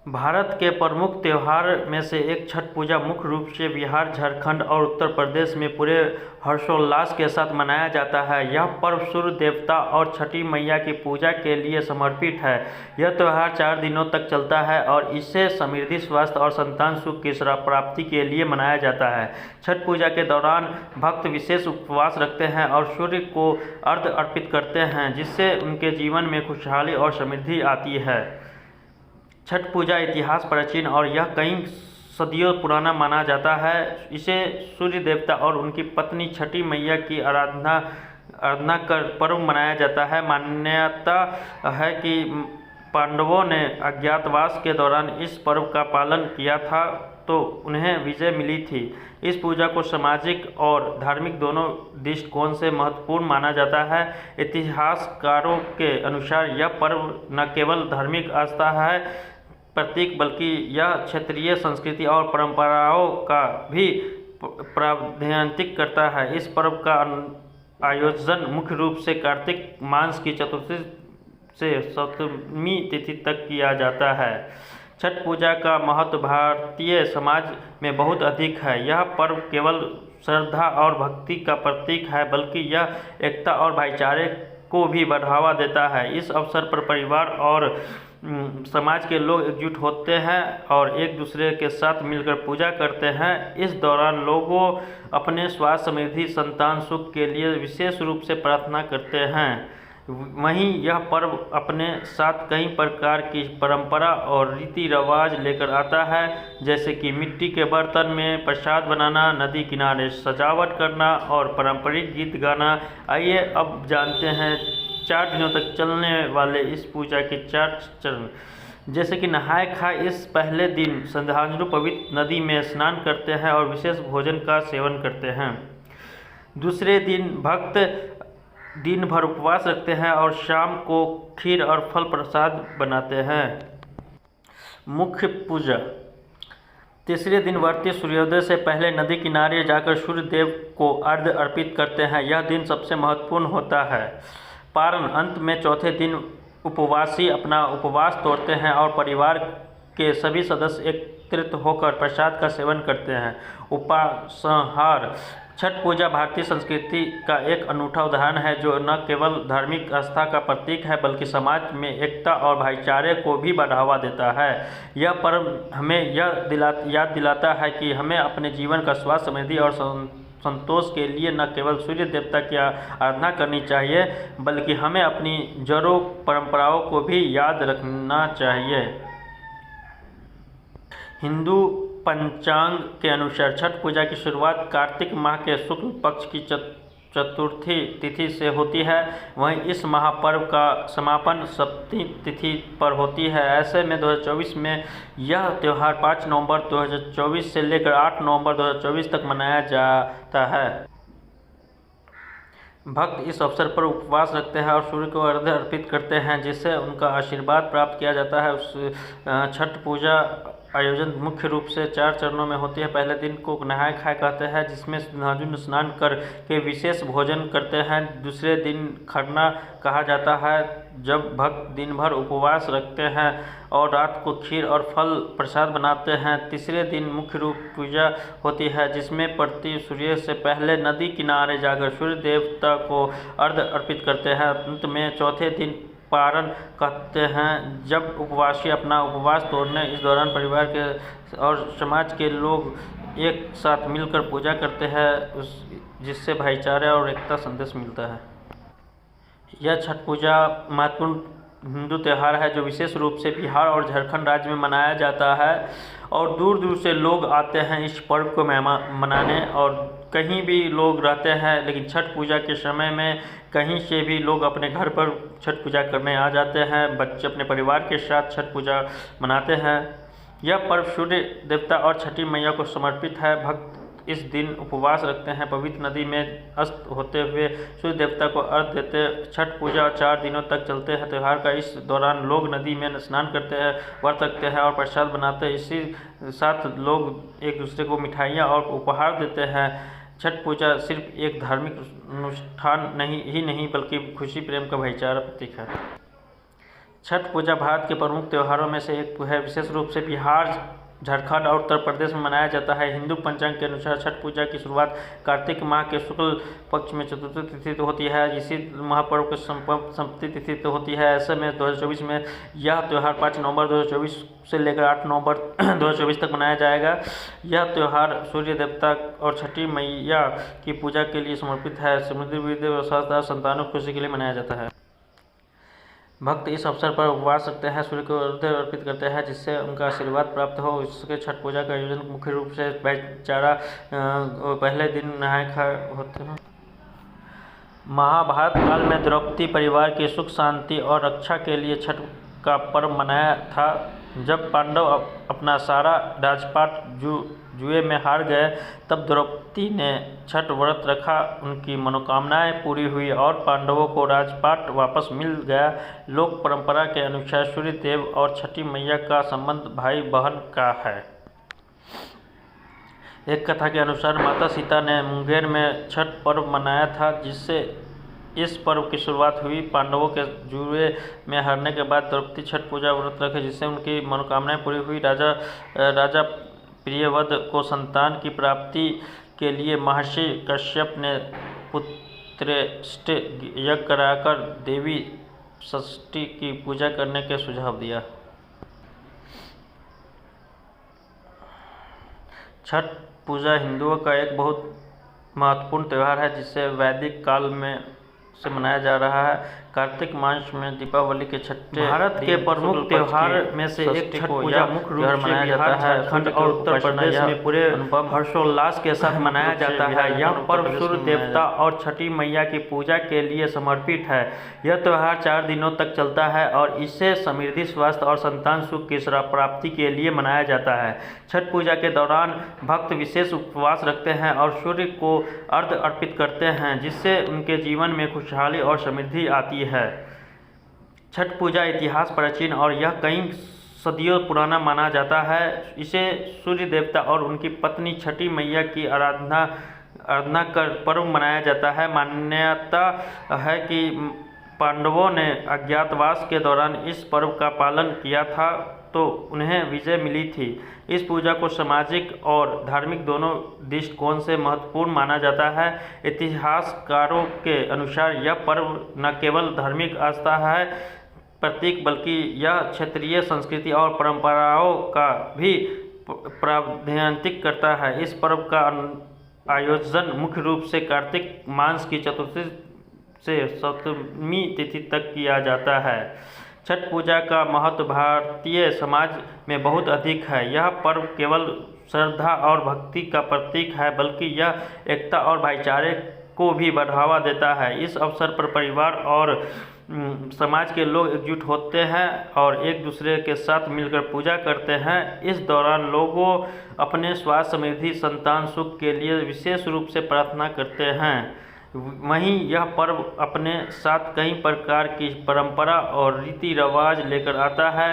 भारत के प्रमुख त्योहार में से एक छठ पूजा मुख्य रूप से बिहार, झारखंड और उत्तर प्रदेश में पूरे हर्षोल्लास के साथ मनाया जाता है। यह पर्व सूर्य देवता और छठी मैया की पूजा के लिए समर्पित है। यह त्यौहार 4 दिनों तक चलता है और इसे समृद्धि, स्वास्थ्य और संतान सुख की प्राप्ति के लिए मनाया जाता है। छठ पूजा के दौरान भक्त विशेष उपवास रखते हैं और सूर्य को अर्घ्य अर्पित करते हैं, जिससे उनके जीवन में खुशहाली और समृद्धि आती है। छठ पूजा इतिहास प्राचीन और यह कई सदियों पुराना माना जाता है। इसे सूर्य देवता और उनकी पत्नी छठी मैया की आराधना कर पर्व मनाया जाता है। मान्यता है कि पांडवों ने अज्ञातवास के दौरान इस पर्व का पालन किया था तो उन्हें विजय मिली थी। इस पूजा को सामाजिक और धार्मिक दोनों दृष्टिकोण से महत्वपूर्ण माना जाता है। इतिहासकारों के अनुसार यह पर्व न केवल धार्मिक आस्था है प्रतीक, बल्कि यह क्षेत्रीय संस्कृति और परंपराओं का भी प्रतिनिधित्व करता है। इस पर्व का आयोजन मुख्य रूप से कार्तिक मास की चतुर्थी से सप्तमी तिथि तक किया जाता है। छठ पूजा का महत्व भारतीय समाज में बहुत अधिक है। यह पर्व केवल श्रद्धा और भक्ति का प्रतीक है, बल्कि यह एकता और भाईचारे को भी बढ़ावा देता है। इस अवसर पर परिवार और समाज के लोग एकजुट होते हैं और एक दूसरे के साथ मिलकर पूजा करते हैं। इस दौरान लोगों अपने स्वास्थ्य, समृद्धि, संतान सुख के लिए विशेष रूप से प्रार्थना करते हैं। वहीं यह पर्व अपने साथ कई प्रकार की परंपरा और रीति रिवाज लेकर आता है, जैसे कि मिट्टी के बर्तन में प्रसाद बनाना, नदी किनारे सजावट करना और पारंपरिक गीत गाना। आइए अब जानते हैं 4 दिनों तक चलने वाले इस पूजा के 4 चरण। जैसे कि नहाय खाए, इस पहले दिन श्रद्धालु पवित्र नदी में स्नान करते हैं और विशेष भोजन का सेवन करते हैं। दूसरे दिन भक्त दिन भर उपवास रखते हैं और शाम को खीर और फल प्रसाद बनाते हैं। मुख्य पूजा। तीसरे दिन व्रती सूर्योदय से पहले नदी किनारे जाकर सूर्य देव को अर्घ्य अर्पित करते हैं। यह दिन सबसे महत्वपूर्ण होता है। पारण। अंत में चौथे दिन उपवासी अपना उपवास तोड़ते हैं और परिवार के सभी सदस्य एकत्रित होकर प्रसाद का सेवन करते हैं। उपासनाहार। छठ पूजा भारतीय संस्कृति का एक अनूठा उदाहरण है, जो न केवल धार्मिक आस्था का प्रतीक है, बल्कि समाज में एकता और भाईचारे को भी बढ़ावा देता है। यह पर्व हमें याद दिलाता है कि हमें अपने जीवन का स्वास्थ्य, समृद्धि और संतोष के लिए न केवल सूर्य देवता की आराधना करनी चाहिए, बल्कि हमें अपनी जड़ों, परंपराओं को भी याद रखना चाहिए। हिंदू पंचांग के अनुसार छठ पूजा की शुरुआत कार्तिक माह के शुक्ल पक्ष की चतुर्थी तिथि से होती है। वहीं इस महापर्व का समापन सप्तमी तिथि पर होती है। ऐसे में 2024 में यह त्यौहार 5 नवंबर 2024 से लेकर 8 नवंबर 2024 तक मनाया जाता है। भक्त इस अवसर पर उपवास रखते हैं और सूर्य को अर्घ्य अर्पित करते हैं, जिससे उनका आशीर्वाद प्राप्त किया जाता है। छठ पूजा आयोजन मुख्य रूप से 4 चरणों में होती है। पहले दिन को नहाय खाए कहते हैं, जिसमें श्रद्धालु स्नान करके विशेष भोजन करते हैं। दूसरे दिन खरना कहा जाता है, जब भक्त दिन भर उपवास रखते हैं और रात को खीर और फल प्रसाद बनाते हैं। तीसरे दिन मुख्य रूप पूजा होती है, जिसमें प्रति सूर्य से पहले नदी किनारे जाकर सूर्य देवता को अर्घ्य अर्पित करते हैं। अंत में चौथे दिन पारण कहते हैं, जब उपवासी अपना उपवास तोड़ने। इस दौरान परिवार के और समाज के लोग एक साथ मिलकर पूजा करते हैं, जिससे भाईचारा और एकता संदेश मिलता है। यह छठ पूजा महत्वपूर्ण हिंदू त्यौहार है, जो विशेष रूप से बिहार और झारखंड राज्य में मनाया जाता है और दूर दूर से लोग आते हैं इस पर्व को मनाने। और कहीं भी लोग रहते हैं, लेकिन छठ पूजा के समय में कहीं से भी लोग अपने घर पर छठ पूजा करने आ जाते हैं। बच्चे अपने परिवार के साथ छठ पूजा मनाते हैं। यह पर्व सूर्य देवता और छठी मैया को समर्पित है। भक्त इस दिन उपवास रखते हैं, पवित्र नदी में अस्त होते हुए सूर्य देवता को अर्घ्य देते। छठ पूजा 4 दिनों तक चलते हैं। त्यौहार का इस दौरान लोग नदी में स्नान करते हैं, व्रत रखते हैं और प्रसाद बनाते हैं। इसी साथ लोग एक दूसरे को मिठाइयाँ और उपहार देते हैं। छठ पूजा सिर्फ एक धार्मिक अनुष्ठान नहीं, बल्कि खुशी, प्रेम का भाईचारा प्रतीक है। छठ पूजा भारत के प्रमुख त्योहारों में से एक है। विशेष रूप से बिहार, झारखंड और उत्तर प्रदेश में मनाया जाता है। हिंदू पंचांग के अनुसार छठ पूजा की शुरुआत कार्तिक माह के शुक्ल पक्ष में चतुर्थी तिथि तो होती है। इसी महापर्व की समाप्ति तिथि तो होती है। ऐसे में 2024 में यह त्यौहार 5 नवंबर 2024 से लेकर 8 नवंबर 2024 तक मनाया जाएगा। यह त्यौहार सूर्य देवता और छठी मैया की पूजा के लिए समर्पित है। समृद्धि, वृद्धि और संतानों की खुशी के लिए मनाया जाता है। भक्त इस अवसर पर उपवास रखते हैं, सूर्य को अर्घ्य अर्पित करते हैं जिससे उनका आशीर्वाद प्राप्त हो। इसके छठ पूजा का आयोजन मुख्य रूप से भाईचारा पहले दिन नहाय खाए होते हैं। महाभारत काल में द्रौपदी परिवार की सुख शांति और रक्षा के लिए छठ का पर्व मनाया था। जब पांडव अपना सारा राजपाट जुए में हार गए तब द्रौपदी ने छठ व्रत रखा। उनकी मनोकामनाएं पूरी हुई और पांडवों को राजपाट वापस मिल गया। लोक परंपरा के अनुसार सूर्य देव और छठी मैया का संबंध भाई बहन का है। एक कथा के अनुसार माता सीता ने मुंगेर में छठ पर्व मनाया था, जिससे इस पर्व की शुरुआत हुई। पांडवों के जुए में हारने के बाद द्रौपदी छठ पूजा व्रत रखे जिससे उनकी मनोकामनाएं पूरी हुई। राजा प्रियव्रत को संतान की प्राप्ति के लिए महर्षि कश्यप ने पुत्रेष्टि यज्ञ कराकर देवी षष्ठी की पूजा करने का सुझाव दिया। छठ पूजा हिंदुओं का एक बहुत महत्वपूर्ण त्यौहार है जिसे वैदिक काल में से मनाया जा रहा है। कार्तिक मास में दीपावली के छठे भारत के प्रमुख त्यौहार में से एक छठ पूजा मुख्य रूप से मनाया जाता है। झारखंड और उत्तर प्रदेश में पूरे हर्षोल्लास के साथ मनाया जाता है। यह पर्व सूर्य देवता और छठी मैया की पूजा के लिए समर्पित है। यह त्यौहार 4 दिनों तक चलता है और इसे समृद्धि, स्वास्थ्य और संतान सुख की प्राप्ति के लिए मनाया जाता है। छठ पूजा के दौरान भक्त विशेष उपवास रखते हैं और सूर्य को अर्घ्य अर्पित करते हैं जिससे उनके जीवन में खुशहाली और समृद्धि आती है। छठ पूजा इतिहास प्राचीन और यह कई सदियों पुराना माना जाता है। इसे सूर्य देवता और उनकी पत्नी छठी मैया की आराधना कर पर्व मनाया जाता है। मान्यता है कि पांडवों ने अज्ञातवास के दौरान इस पर्व का पालन किया था तो उन्हें विजय मिली थी। इस पूजा को सामाजिक और धार्मिक दोनों दृष्टिकोण से महत्वपूर्ण माना जाता है। इतिहासकारों के अनुसार यह पर्व न केवल धार्मिक आस्था है प्रतीक बल्कि यह क्षेत्रीय संस्कृति और परंपराओं का भी प्रातिनिधित्व करता है। इस पर्व का आयोजन मुख्य रूप से कार्तिक मास की चतुर्थी से सप्तमी तिथि तक किया जाता है। छठ पूजा का महत्व भारतीय समाज में बहुत अधिक है। यह पर्व केवल श्रद्धा और भक्ति का प्रतीक है बल्कि यह एकता और भाईचारे को भी बढ़ावा देता है। इस अवसर पर परिवार और समाज के लोग एकजुट होते हैं और एक दूसरे के साथ मिलकर पूजा करते हैं। इस दौरान लोगों अपने स्वास्थ्य, समृद्धि, संतान सुख के लिए विशेष रूप से प्रार्थना करते हैं। वहीं यह पर्व अपने साथ कई प्रकार की परंपरा और रीति रिवाज लेकर आता है।